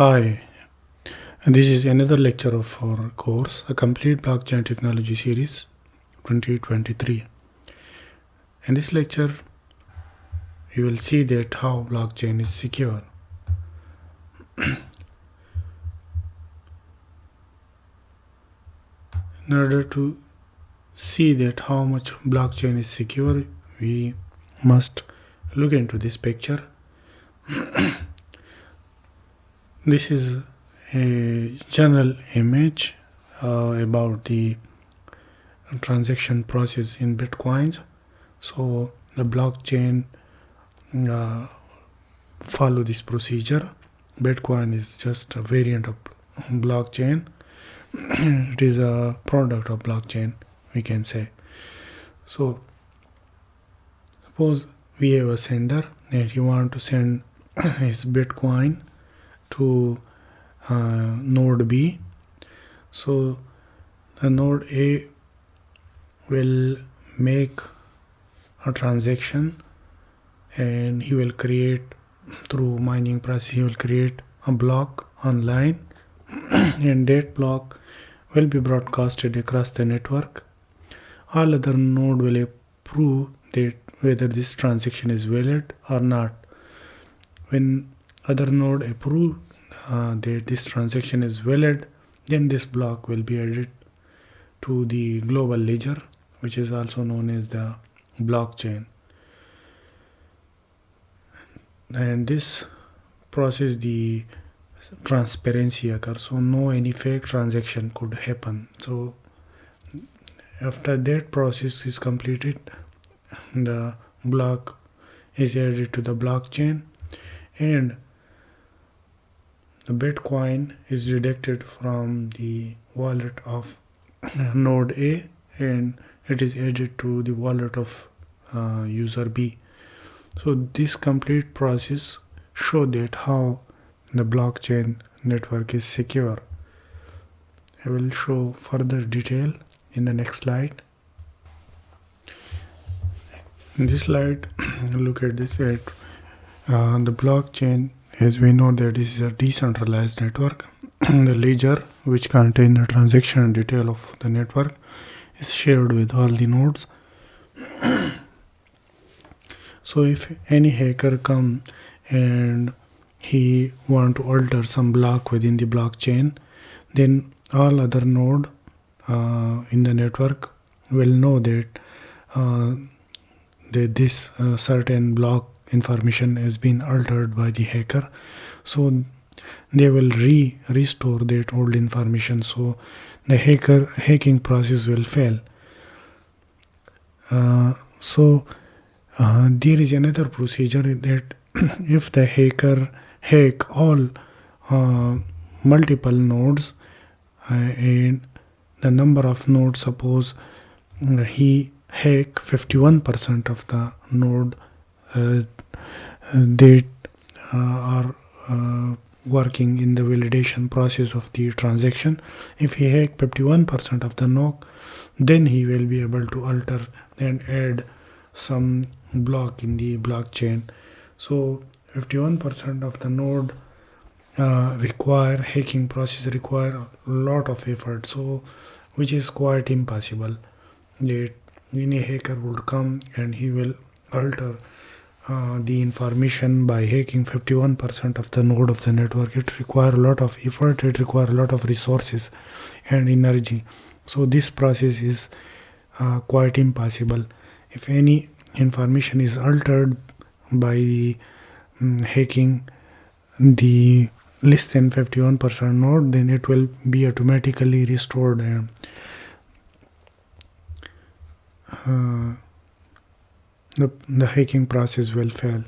Hi, and this is another lecture of our course, a complete blockchain technology series 2023. In this lecture, you will see that how blockchain is secure. In order to see that how much blockchain is secure, we must look into this picture. This is a general image about the transaction process in Bitcoins. So the blockchain follow this procedure. Bitcoin is just a variant of blockchain. It is a product of blockchain, we can say. So suppose we have a sender and he want to send his Bitcoin to node B. So the node A will make a transaction and he will create, through mining process, he will create a block online and that block will be broadcasted across the network. All other node will approve that whether this transaction is valid or not. When other node approve that this transaction is valid, then this block will be added to the global ledger, which is also known as the blockchain. And this process, the transparency occurs, so no any fake transaction could happen. So after that process is completed, the block is added to the blockchain and the Bitcoin is deducted from the wallet of node A and it is added to the wallet of user B. So this complete process show that how the blockchain network is secure. I will show further detail in the next slide. In this slide, look at this. The blockchain, as we know, that this is a decentralized network. The ledger, which contains the transaction detail of the network, is shared with all the nodes. So if any hacker come and he want to alter some block within the blockchain, then all other node in the network will know that this certain block information has been altered by the hacker. So they will restore that old information, so the hacking process will fail. There is another procedure that if the hacker hack all multiple nodes and the number of nodes, suppose he hack 51% of the node that are working in the validation process of the transaction. If he hack 51% of the node, then he will be able to alter and add some block in the blockchain. So 51% of the node hacking process require a lot of effort, so which is quite impossible that any hacker would come and he will alter the information by hacking 51% of the node of the network. It requires a lot of effort, it requires a lot of resources and energy. So this process is quite impossible. If any information is altered by hacking the less than 51% node, then it will be automatically restored and the hacking process will fail.